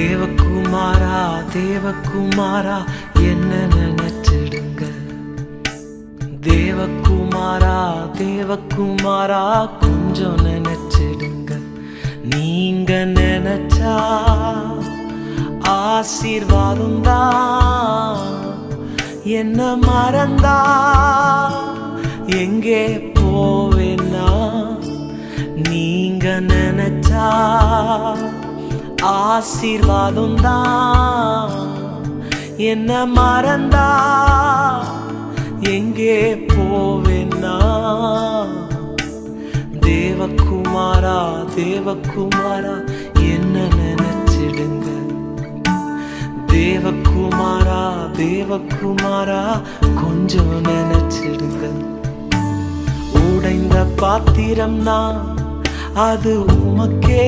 தேவகுமாரா தேவகுமாரா என்ன நினைச்சிடுங்க. தேவகுமாரா தேவகுமாரா கொஞ்சம் நினைச்சிடுங்க. நீங்க நினைச்சா ஆசீர்வாதம் தான். என்ன மறந்தா எங்கே போவேன்னா, நீங்க நினைச்சா ஆசீர்வாதம் தான். என்ன மறந்தா எங்கே போவேன்னா, தேவகுமாரா தேவகுமாரா என்ன நினைச்சிடுங்க. தேவகுமாரா தேவகுமாரா கொஞ்சம் நினைச்சிடுங்க. உடைந்த பாத்திரம் நான், அது உமக்கே